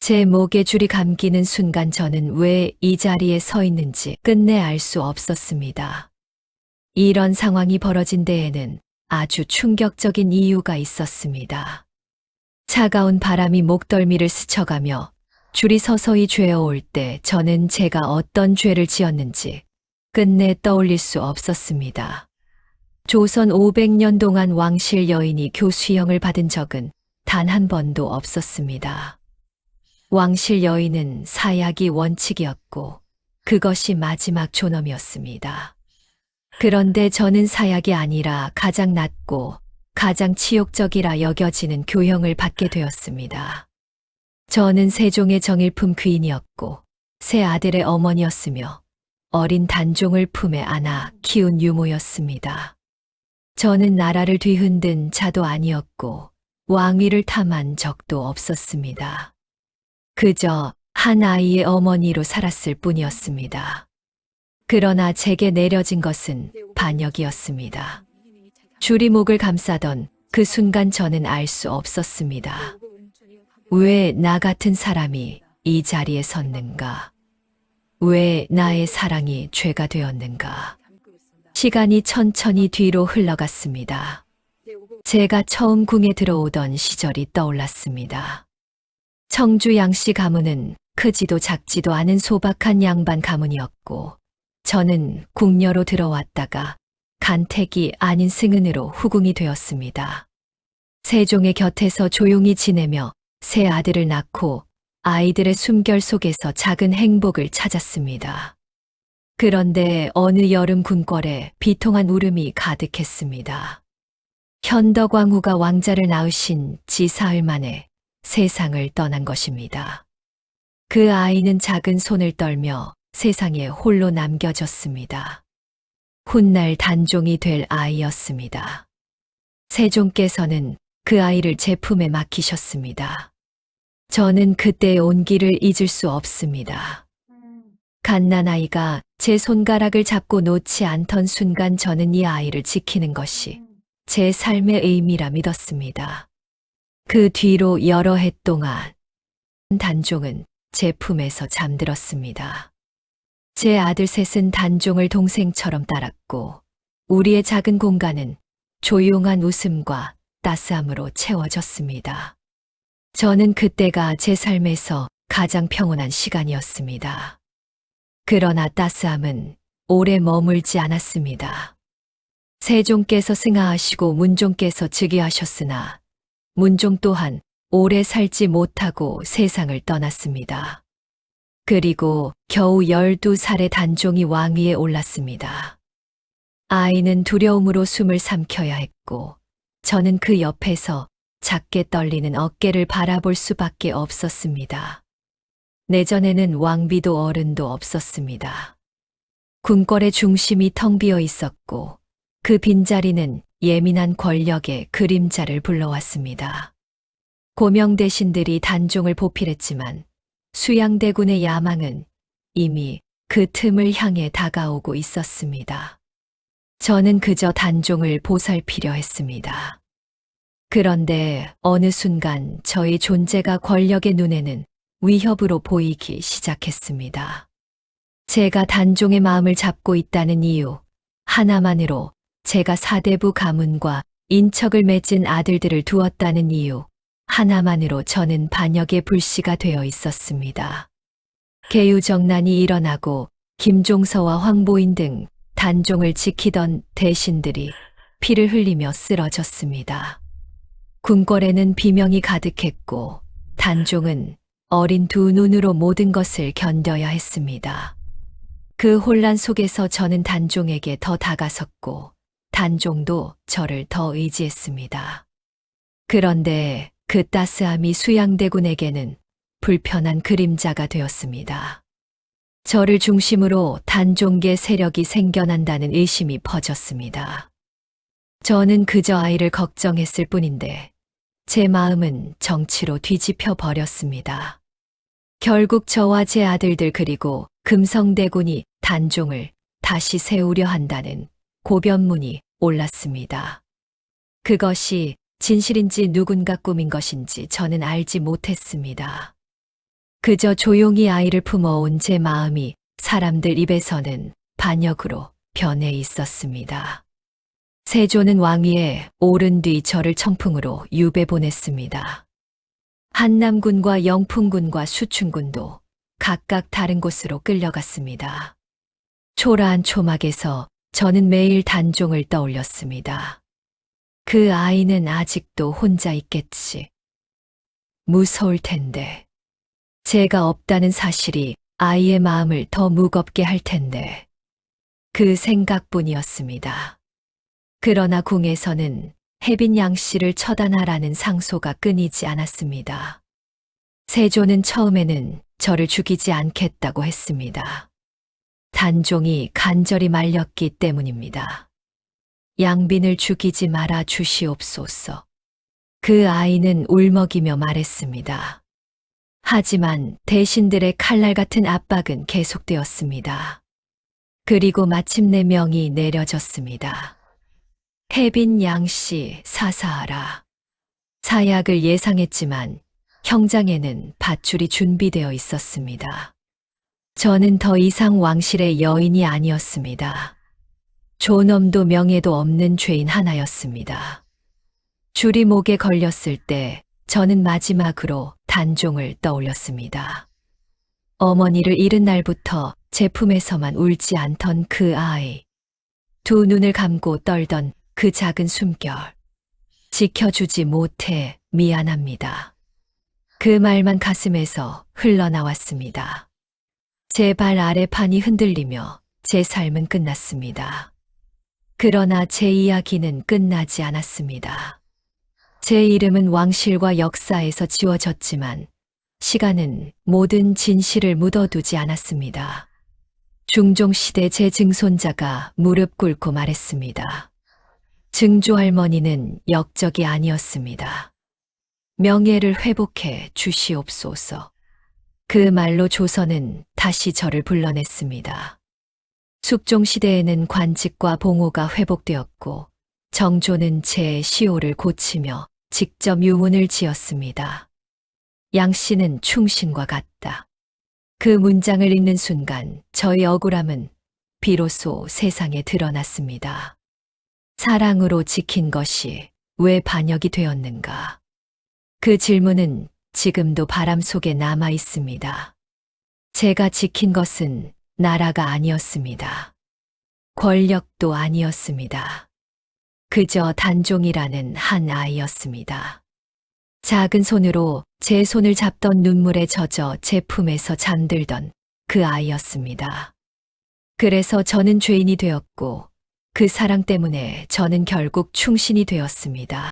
제 목에 줄이 감기는 순간 저는 왜 이 자리에 서 있는지 끝내 알 수 없었습니다. 이런 상황이 벌어진 데에는 아주 충격적인 이유가 있었습니다. 차가운 바람이 목덜미를 스쳐가며 줄이 서서히 죄어올 때 저는 제가 어떤 죄를 지었는지 끝내 떠올릴 수 없었습니다. 조선 500년 동안 왕실 여인이 교수형을 받은 적은 단 한 번도 없었습니다. 왕실 여인은 사약이 원칙이었고 그것이 마지막 존엄이었습니다. 그런데 저는 사약이 아니라 가장 낮고 가장 치욕적이라 여겨지는 교형을 받게 되었습니다. 저는 세종의 정일품 귀인이었고 세 아들의 어머니였으며 어린 단종을 품에 안아 키운 유모였습니다. 저는 나라를 뒤흔든 자도 아니었고 왕위를 탐한 적도 없었습니다. 그저 한 아이의 어머니로 살았을 뿐이었습니다. 그러나 제게 내려진 것은 반역이었습니다. 줄이 목을 감싸던 그 순간 저는 알 수 없었습니다. 왜 나 같은 사람이 이 자리에 섰는가? 왜 나의 사랑이 죄가 되었는가? 시간이 천천히 뒤로 흘러갔습니다. 제가 처음 궁에 들어오던 시절이 떠올랐습니다. 청주 양씨 가문은 크지도 작지도 않은 소박한 양반 가문이었고 저는 궁녀로 들어왔다가 간택이 아닌 승은으로 후궁이 되었습니다. 세종의 곁에서 조용히 지내며 세 아들을 낳고 아이들의 숨결 속에서 작은 행복을 찾았습니다. 그런데 어느 여름 궁궐에 비통한 울음이 가득했습니다. 현덕왕후가 왕자를 낳으신 지 사흘 만에 세상을 떠난 것입니다. 그 아이는 작은 손을 떨며 세상에 홀로 남겨졌습니다. 훗날 단종이 될 아이였습니다. 세종께서는 그 아이를 제 품에 맡기셨습니다. 저는 그때의 온기를 잊을 수 없습니다. 갓난아이가 제 손가락을 잡고 놓지 않던 순간 저는 이 아이를 지키는 것이 제 삶의 의미라 믿었습니다. 그 뒤로 여러 해 동안 단종은 제 품에서 잠들었습니다. 제 아들 셋은 단종을 동생처럼 따랐고 우리의 작은 공간은 조용한 웃음과 따스함으로 채워졌습니다. 저는 그때가 제 삶에서 가장 평온한 시간이었습니다. 그러나 따스함은 오래 머물지 않았습니다. 세종께서 승하하시고 문종께서 즉위하셨으나 문종 또한 오래 살지 못하고 세상을 떠났습니다. 그리고 겨우 12살의 단종이 왕위에 올랐습니다. 아이는 두려움으로 숨을 삼켜야 했고 저는 그 옆에서 작게 떨리는 어깨를 바라볼 수밖에 없었습니다. 내전에는 왕비도 어른도 없었습니다. 궁궐의 중심이 텅 비어 있었고 그 빈자리는 예민한 권력의 그림자를 불러왔습니다. 고명 대신들이 단종을 보필했지만 수양대군의 야망은 이미 그 틈을 향해 다가오고 있었습니다. 저는 그저 단종을 보살피려 했습니다. 그런데 어느 순간 저의 존재가 권력의 눈에는 위협으로 보이기 시작했습니다. 제가 단종의 마음을 잡고 있다는 이유 하나만으로, 제가 사대부 가문과 인척을 맺은 아들들을 두었다는 이유 하나만으로 저는 반역의 불씨가 되어 있었습니다. 계유정난이 일어나고 김종서와 황보인 등 단종을 지키던 대신들이 피를 흘리며 쓰러졌습니다. 궁궐에는 비명이 가득했고 단종은 어린 두 눈으로 모든 것을 견뎌야 했습니다. 그 혼란 속에서 저는 단종에게 더 다가섰고 단종도 저를 더 의지했습니다. 그런데 그 따스함이 수양대군에게는 불편한 그림자가 되었습니다. 저를 중심으로 단종계 세력이 생겨난다는 의심이 퍼졌습니다. 저는 그저 아이를 걱정했을 뿐인데 제 마음은 정치로 뒤집혀 버렸습니다. 결국 저와 제 아들들 그리고 금성대군이 단종을 다시 세우려 한다는 고변문이 올랐습니다. 그것이 진실인지 누군가 꾸민 것인지 저는 알지 못했습니다. 그저 조용히 아이를 품어온 제 마음이 사람들 입에서는 반역으로 변해 있었습니다. 세조는 왕위에 오른 뒤 저를 청풍으로 유배 보냈습니다. 한남군과 영풍군과 수춘군도 각각 다른 곳으로 끌려갔습니다. 초라한 초막에서 저는 매일 단종을 떠올렸습니다. 그 아이는 아직도 혼자 있겠지. 무서울 텐데. 제가 없다는 사실이 아이의 마음을 더 무겁게 할 텐데. 그 생각뿐이었습니다. 그러나 궁에서는 혜빈 양씨를 처단하라는 상소가 끊이지 않았습니다. 세조는 처음에는 저를 죽이지 않겠다고 했습니다. 단종이 간절히 말렸기 때문입니다. 양빈을 죽이지 말아 주시옵소서. 그 아이는 울먹이며 말했습니다. 하지만 대신들의 칼날 같은 압박은 계속되었습니다. 그리고 마침내 명이 내려졌습니다. 혜빈 양씨 사사하라. 사약을 예상했지만 형장에는 밧줄이 준비되어 있었습니다. 저는 더 이상 왕실의 여인이 아니었습니다. 존엄도 명예도 없는 죄인 하나였습니다. 줄이 목에 걸렸을 때 저는 마지막으로 단종을 떠올렸습니다. 어머니를 잃은 날부터 제 품에서만 울지 않던 그 아이. 두 눈을 감고 떨던 그 작은 숨결. 지켜주지 못해 미안합니다. 그 말만 가슴에서 흘러나왔습니다. 제 발 아래판이 흔들리며 제 삶은 끝났습니다. 그러나 제 이야기는 끝나지 않았습니다. 제 이름은 왕실과 역사에서 지워졌지만 시간은 모든 진실을 묻어두지 않았습니다. 중종시대 제 증손자가 무릎 꿇고 말했습니다. 증조할머니는 역적이 아니었습니다. 명예를 회복해 주시옵소서. 그 말로 조선은 다시 저를 불러냈습니다. 숙종시대에는 관직과 봉호가 회복되었고 정조는 제 시호를 고치며 직접 유문을 지었습니다. 양씨는 충신과 같다. 그 문장을 읽는 순간 저의 억울함은 비로소 세상에 드러났습니다. 사랑으로 지킨 것이 왜 반역이 되었는가? 그 질문은 지금도 바람 속에 남아 있습니다. 제가 지킨 것은 나라가 아니었습니다. 권력도 아니었습니다. 그저 단종이라는 한 아이였습니다. 작은 손으로 제 손을 잡던 눈물에 젖어 제 품에서 잠들던 그 아이였습니다. 그래서 저는 죄인이 되었고 그 사랑 때문에 저는 결국 충신이 되었습니다.